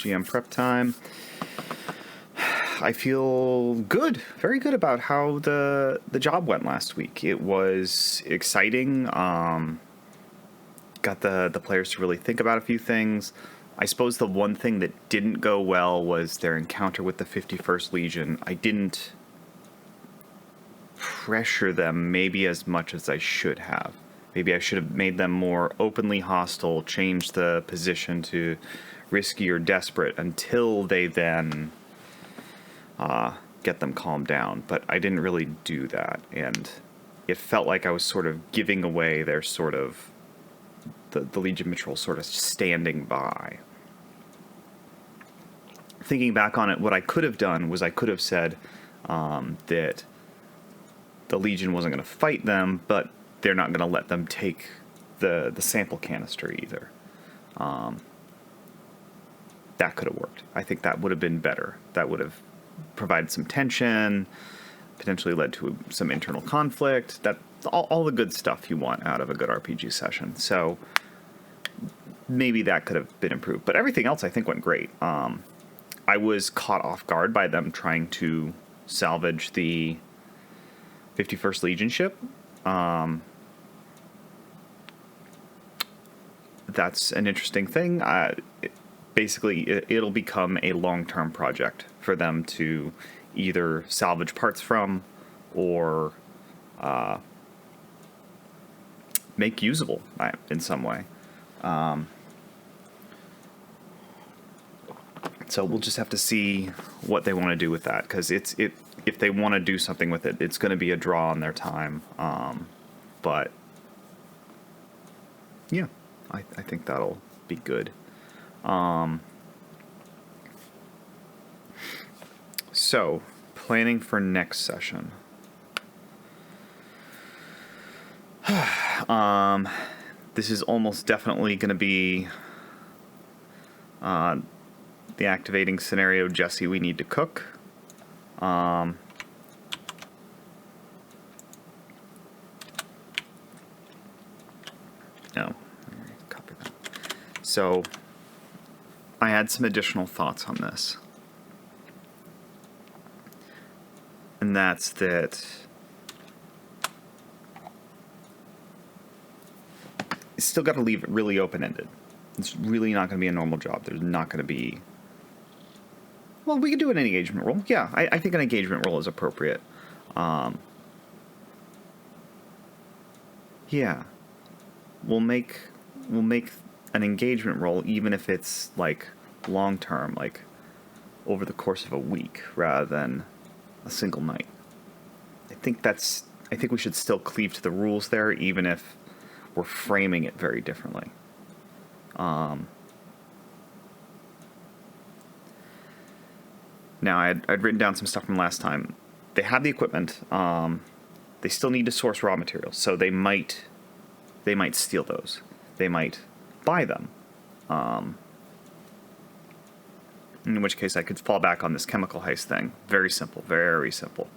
GM prep time. I feel good, very good about how the job went last week. It was exciting. Got the players to really think about a few things. I suppose the one thing that didn't go well was their encounter with the 51st Legion. I didn't pressure them maybe as much as I should have. Maybe I should have made them more openly hostile, changed the position to risky or desperate until they then get them calmed down. But I didn't really do that, and it felt like I was sort of giving away their sort of the Legion Mitchell sort of standing by. Thinking back on it, what I could have done was I could have said that the Legion wasn't going to fight them, but they're not going to let them take the sample canister either. That could have worked. I think that would have been better. That would have provided some tension, potentially led to some internal conflict. That all the good stuff you want out of a good RPG session. So maybe that could have been improved. But everything else I think went great. I was caught off guard by them trying to salvage the 51st Legion ship. That's an interesting thing. Basically, it'll become a long-term project for them to either salvage parts from or make usable in some way. So we'll just have to see what they want to do with that, because if they want to do something with it, it's going to be a draw on their time. But yeah, I think that'll be good. So, planning for next session. This is almost definitely going to be the activating scenario. Jesse, we need to cook. No. Copy that. So, I had some additional thoughts on this. And that's that you still got to leave it really open-ended. It's really not going to be a normal job. There's not going to be... Well, we could do an engagement roll. Yeah, I think an engagement roll is appropriate. Yeah. We'll make an engagement roll even if it's, like, long-term, like, over the course of a week, rather than a single night. I think we should still cleave to the rules there, even if we're framing it very differently. Now, I'd written down some stuff from last time. They have the equipment. They still need to source raw materials, so they might steal those. They might buy them. In which case I could fall back on this chemical heist thing. Very simple, very simple.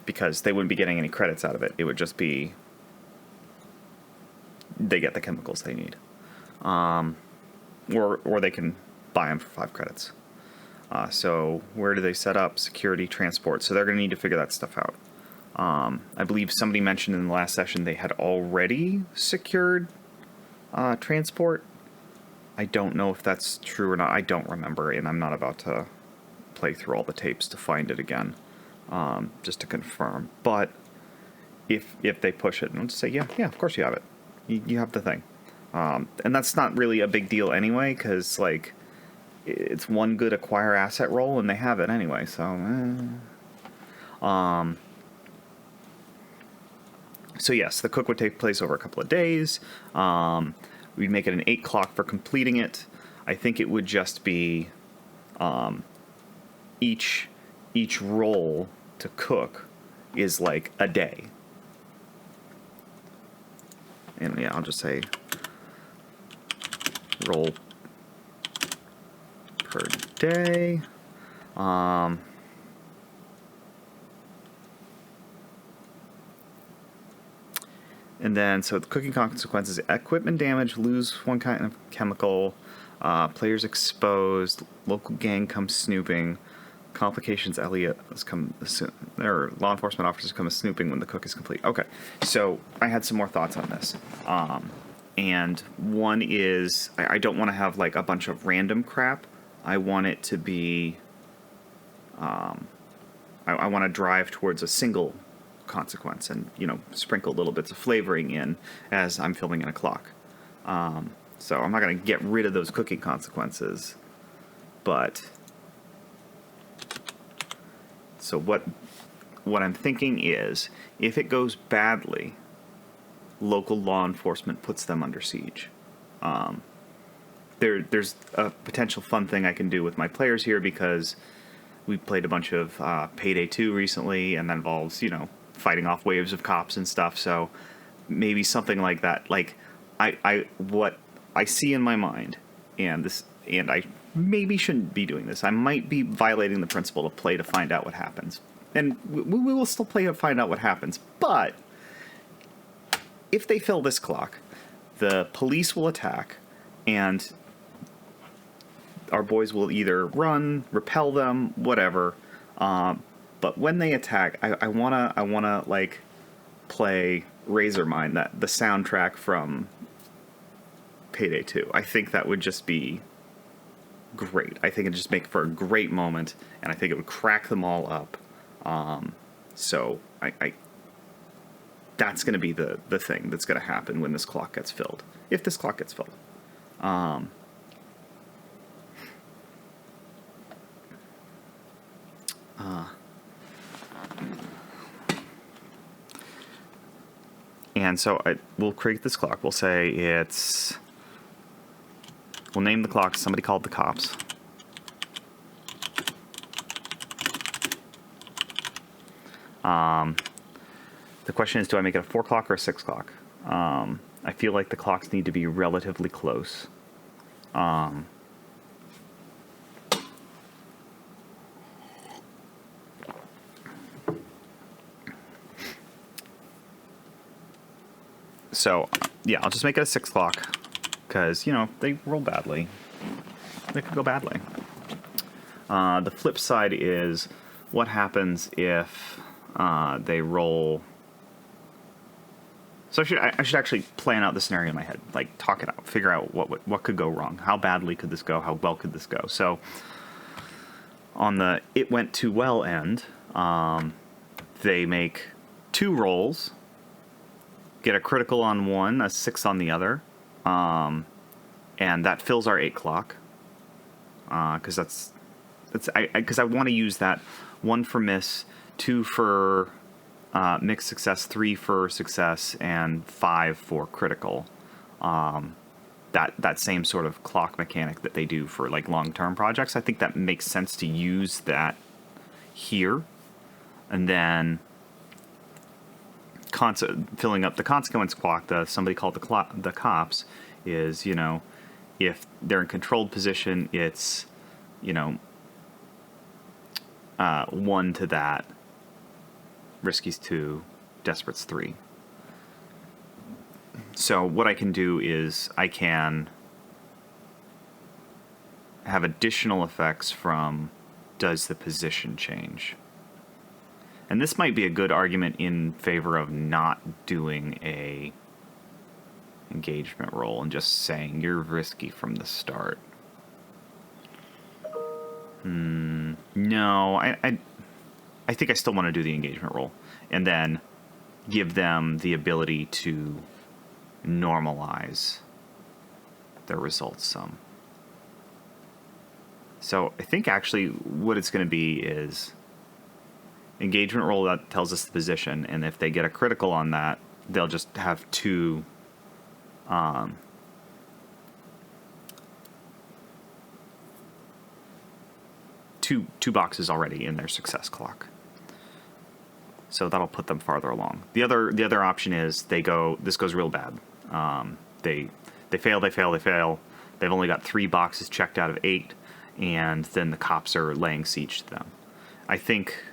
Because they wouldn't be getting any credits out of it. It would just be they get the chemicals they need. Or they can buy them for 5 credits. So where do they set up? Security, transport. So they're going to need to figure that stuff out. I believe somebody mentioned in the last session they had already secured transport. I don't know if that's true or not. I don't remember, and I'm not about to play through all the tapes to find it again, just to confirm. But if they push it, and just say, yeah, of course you have it. You have the thing. And that's not really a big deal anyway, because, like, it's one good acquire asset roll, and they have it anyway, so... So yes, the cook would take place over a couple of days. We'd make it an 8 clock for completing it. I think it would just be each roll to cook is like a day. And yeah, I'll just say roll per day. And then, so the cooking consequences: equipment damage, lose one kind of chemical, players exposed, local gang comes snooping, complications. Elliot has come, or law enforcement officers come snooping when the cook is complete. Okay, so I had some more thoughts on this. And one is, I don't want to have like a bunch of random crap. I want it to be, I want to drive towards a single consequence and, sprinkle little bits of flavoring in as I'm filming in a clock. So I'm not going to get rid of those cooking consequences, but so what I'm thinking is, if it goes badly, local law enforcement puts them under siege. There's a potential fun thing I can do with my players here, because we played a bunch of Payday 2 recently, and that involves, fighting off waves of cops and stuff. So maybe something like that. Like, what I see in my mind, and I maybe shouldn't be doing this. I might be violating the principle of play to find out what happens. And we will still play to find out what happens. But if they fill this clock, the police will attack, and our boys will either run, repel them, whatever. But when they attack, I wanna like play Razormine, the soundtrack from Payday 2. I think that would just be great. I think it'd just make for a great moment, and I think it would crack them all up. So I that's going to be the thing that's going to happen when this clock gets filled. If this clock gets filled. And so we'll create this clock. We'll say we'll name the clock Somebody Called the Cops. The question is, do I make it a 4 o'clock or a 6 o'clock? I feel like the clocks need to be relatively close. So, yeah, I'll just make it a 6 o'clock, because, they roll badly. They could go badly. The flip side is, what happens if they roll... So I should actually plan out the scenario in my head, like talk it out, figure out what could go wrong, how badly could this go, how well could this go. So on the it went too well end, they make 2 rolls, get a critical on one, a 6 on the other, and that fills our 8 clock, because because I want to use that 1 for miss, 2 for mixed success, 3 for success, and 5 for critical. That same sort of clock mechanic that they do for like long-term projects. I think that makes sense to use that here, and then filling up the consequence clock. Somebody called the cops is, if they're in controlled position, it's 1 to that. Risky's 2, Desperate's 3. So what I can do is I can have additional effects from does the position change. And this might be a good argument in favor of not doing a engagement roll and just saying you're risky from the start. No, I think I still want to do the engagement roll, and then give them the ability to normalize their results some. So I think actually what it's going to be is engagement roll that tells us the position, and if they get a critical on that, they'll just have 2 two boxes already in their success clock. So that'll put them farther along. The other option is this goes real bad. They fail. They've only got 3 boxes checked out of 8, and then the cops are laying siege to them. I think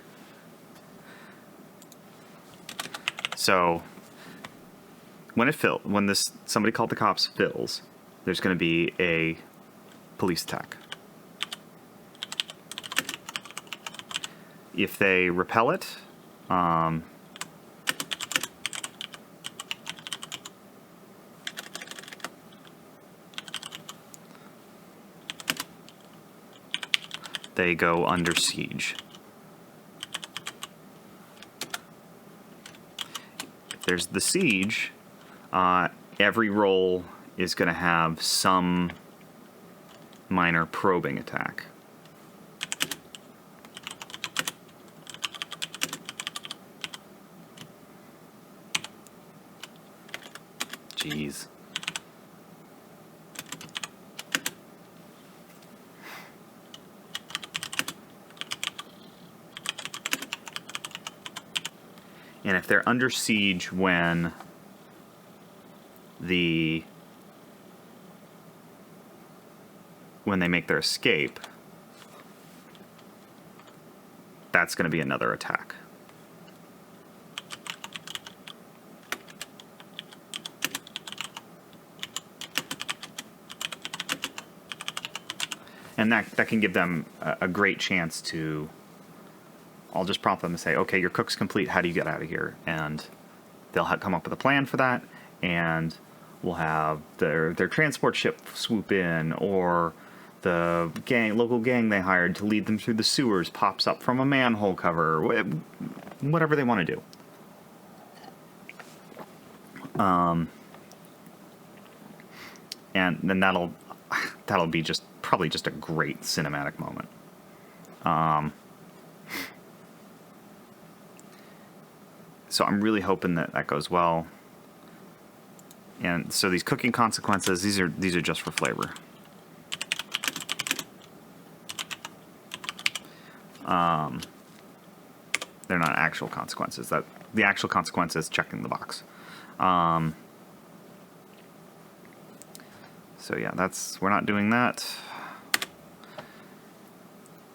so. when this somebody called the cops fills, there's going to be a police attack. If they repel it, they go under siege. If there's the siege, every roll is going to have some minor probing attack. Jeez. And if they're under siege when they make their escape, that's going to be another attack. And that can give them a great chance to... I'll just prompt them to say, okay, your cook's complete, how do you get out of here? And they'll come up with a plan for that, and we'll have their transport ship swoop in, or the local gang they hired to lead them through the sewers pops up from a manhole cover, whatever they want to do. And then that'll be probably just a great cinematic moment. So I'm really hoping that goes well. And so these cooking consequences, these are just for flavor. They're not actual consequences. The actual consequence is checking the box. So yeah, we're not doing that.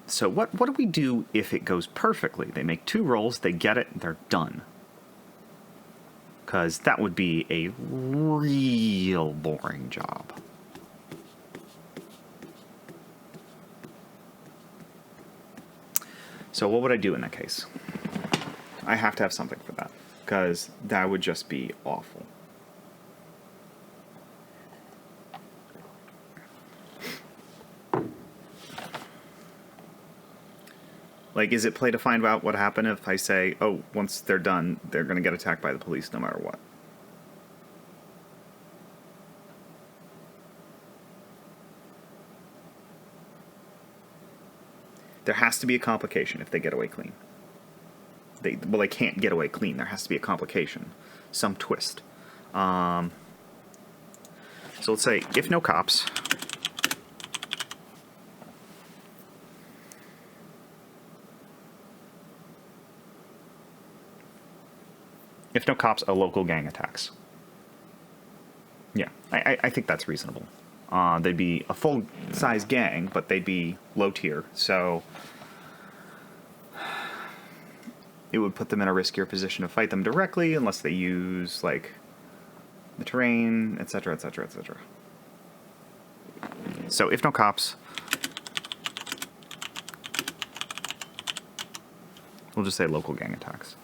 So what do we do if it goes perfectly? They make 2 rolls, they get it, they're done. Because that would be a real boring job. So what would I do in that case? I have to have something for that, because that would just be awful. Like, is it play to find out what happened if I say, oh, once they're done, they're going to get attacked by the police no matter what? There has to be a complication if they get away clean. They can't get away clean. There has to be a complication. Some twist. So let's say, if no cops... If no cops, a local gang attacks. Yeah, I think that's reasonable. They'd be a full-size gang, but they'd be low tier, so it would put them in a riskier position to fight them directly unless they use, like, the terrain, etc., etc., etc. So, if no cops, we'll just say local gang attacks.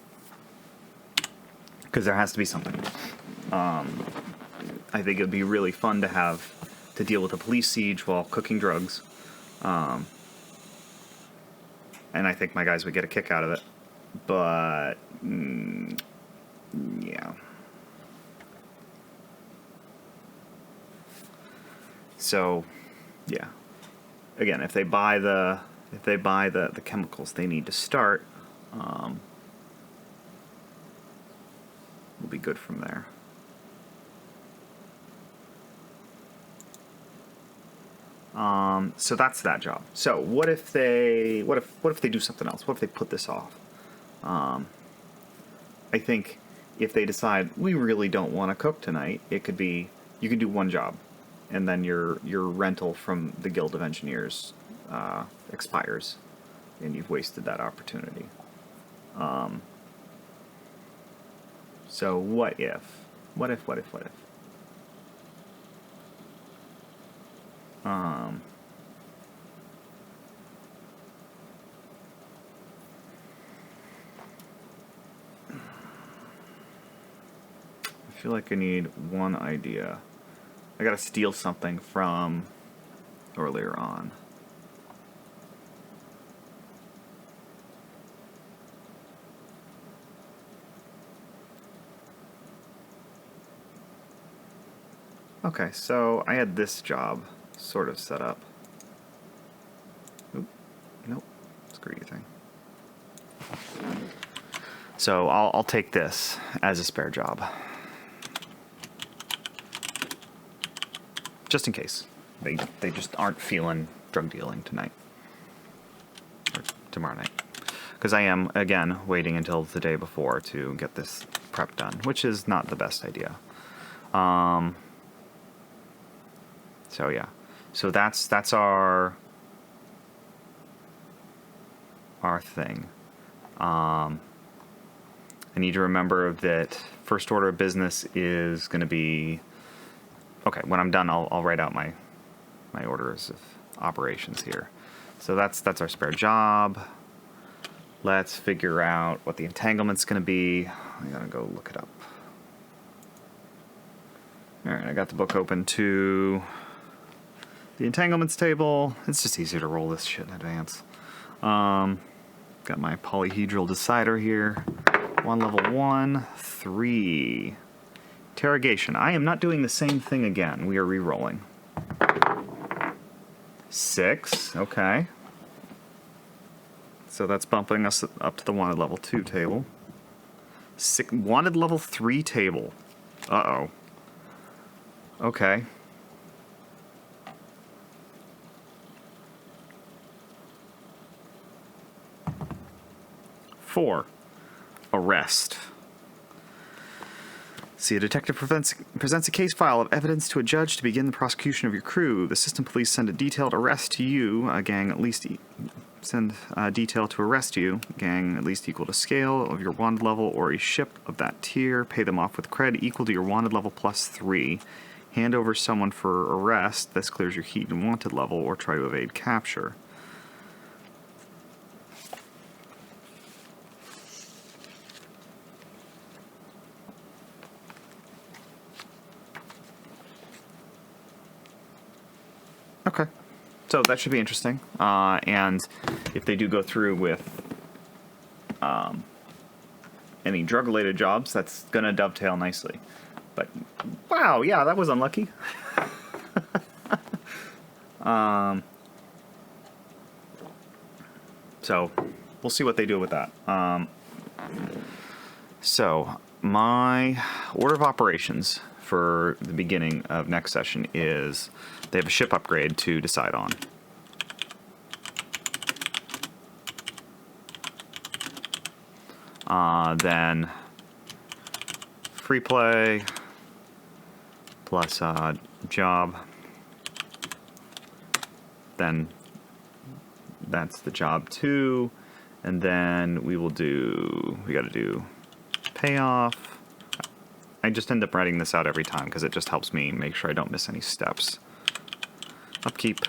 Because there has to be something. I think it would be really fun to have to deal with a police siege while cooking drugs. And I think my guys would get a kick out of it. But, yeah. So, yeah. Again, if they buy the chemicals they need to start, will be good from there. So that's that job. So what if they do something else? What if they put this off? I think if they decide we really don't want to cook tonight, it could be you could do one job, and then your rental from the Guild of Engineers expires, and you've wasted that opportunity. So what if What if? I feel like I need one idea. I gotta steal something from earlier on. Okay, so I had this job sort of set up. Oop, nope, screw you thing. So I'll take this as a spare job. Just in case. They just aren't feeling drug dealing tonight. Or tomorrow night. Because I am, again, waiting until the day before to get this prep done, which is not the best idea. So yeah. So that's our thing. I need to remember that first order of business is going to be... Okay, when I'm done, I'll write out my orders of operations here. So that's our spare job. Let's figure out what the entanglement's going to be. I gotta go look it up. All right, I got the book open to the entanglements table. It's just easier to roll this shit in advance. Got my polyhedral decider here. Level 1, 3. Interrogation. I am not doing the same thing again. We are re-rolling. 6. Okay. So that's bumping us up to the wanted level 2 table. Wanted level 3 table. Uh-oh. Okay. 4. Arrest. See, a detective presents a case file of evidence to a judge to begin the prosecution of your crew. The system police send a detailed arrest to you, a gang at least send a detail to arrest you, gang at least equal to scale of your wanted level or a ship of that tier. Pay them off with cred equal to your wanted level plus 3. Hand over someone for arrest. This clears your heat and wanted level, or try to evade capture. Okay, so that should be interesting. And if they do go through with any drug-related jobs, that's going to dovetail nicely. But, wow, yeah, that was unlucky. So, we'll see what they do with that. So, my order of operations for the beginning of next session is they have a ship upgrade to decide on. Then free play plus job. Then that's the job 2. And then we got to do payoff. I just end up writing this out every time because it just helps me make sure I don't miss any steps. Upkeep.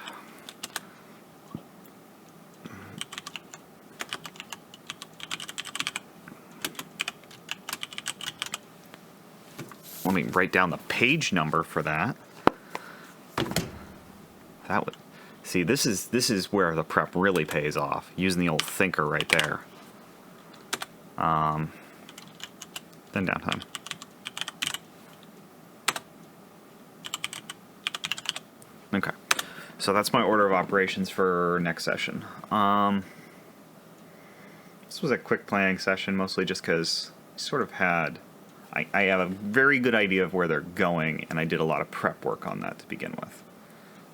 Let me write down the page number for that. That would see. This is where the prep really pays off. Using the old thinker right there. Then downtime. Okay, so that's my order of operations for next session. This was a quick planning session, mostly just because I sort of had... I have a very good idea of where they're going, and I did a lot of prep work on that to begin with.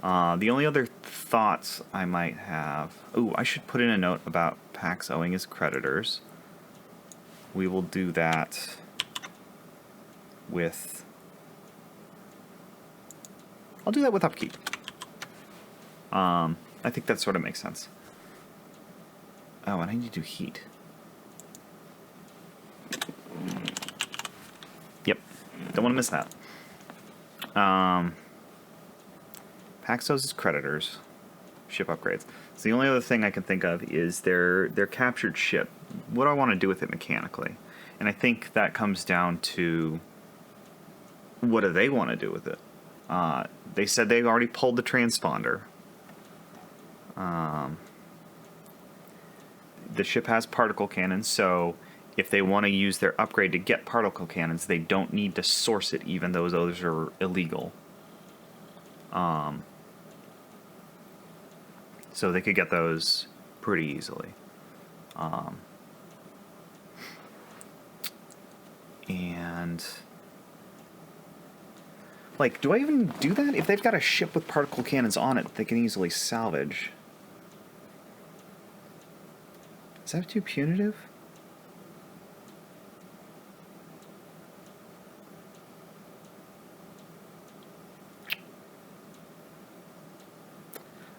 The only other thoughts I might have... Ooh, I should put in a note about Pax owing his creditors. We will do that with... I'll do that with upkeep. I think that sort of makes sense. Oh, and I need to do heat. Yep, Don't want to miss that. Paxos' creditors. Ship upgrades. So the only other thing I can think of is their captured ship. What do I want to do with it mechanically? And I think that comes down to what do they want to do with it? They said they've already pulled the transponder. The ship has particle cannons, so if they want to use their upgrade to get particle cannons, they don't need to source it, even though those are illegal. So they could get those pretty easily. And like, do I even do that? If they've got a ship with particle cannons on it, they can easily salvage. Is that too punitive?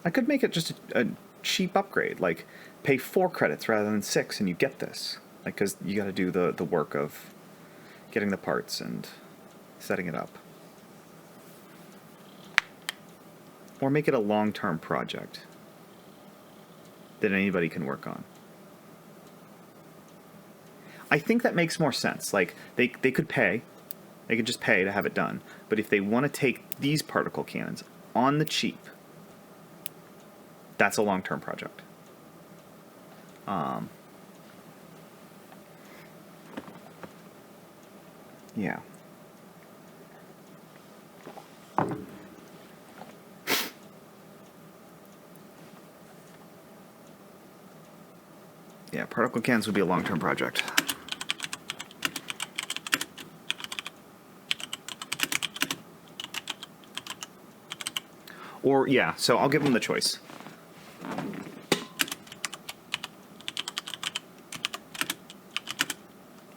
I could make it just a cheap upgrade, like pay 4 credits rather than 6 and you get this. Like, because you got to do the work of getting the parts and setting it up. Or make it a long-term project that anybody can work on. I think that makes more sense. Like, they could pay. They could just pay to have it done. But if they want to take these particle cannons on the cheap, that's a long-term project. Yeah. Yeah, particle cannons would be a long-term project. Or, yeah, so I'll give them the choice.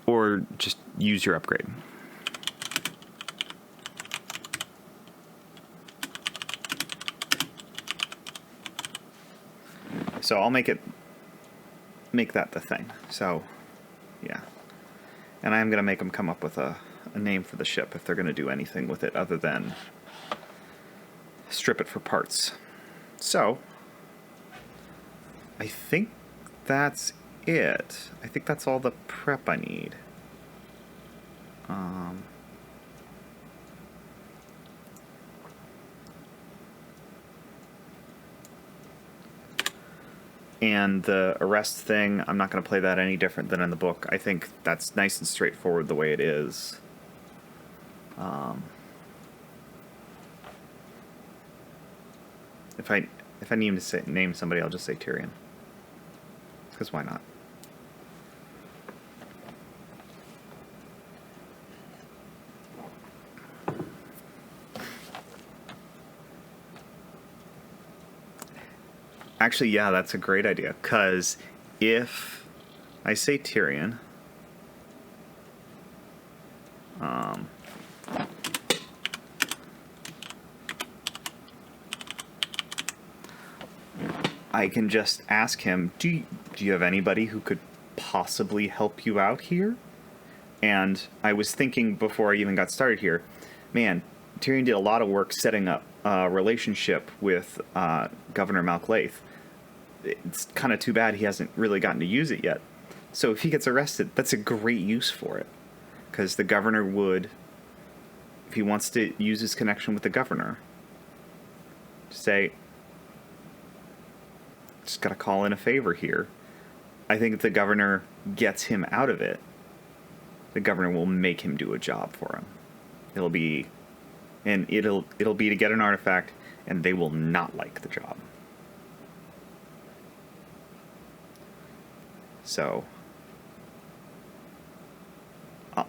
Or just use your upgrade. So I'll make that the thing. So, yeah. And I'm going to make them come up with a name for the ship if they're going to do anything with it other than strip it for parts. So, I think that's it. I think that's all the prep I need. And the arrest thing, I'm not going to play that any different than in the book. I think that's nice and straightforward the way it is. If I need to name somebody, I'll just say Tyrion. Because why not? Actually, yeah, that's a great idea. Because if I say Tyrion, I can just ask him, do you have anybody who could possibly help you out here? And I was thinking before I even got started here, man, Tyrion did a lot of work setting up a relationship with Governor Malklaith. It's kind of too bad he hasn't really gotten to use it yet. So if he gets arrested, that's a great use for it. Because the governor would, if he wants to use his connection with the governor, say, just got to call in a favor here. I think if the governor gets him out of it, the governor will make him do a job for him. It'll be to get an artifact, and they will not like the job. So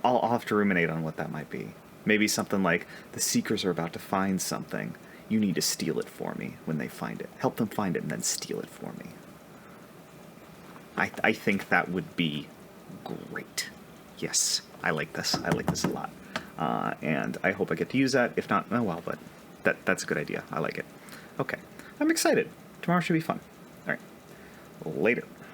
I'll have to ruminate on what that might be. Maybe something like, the Seekers are about to find something. You need to steal it for me when they find it. Help them find it and then steal it for me. I think that would be great. Yes, I like this. I like this a lot. And I hope I get to use that. If not, oh well, but that's a good idea. I like it. Okay. I'm excited. Tomorrow should be fun. All right. Later.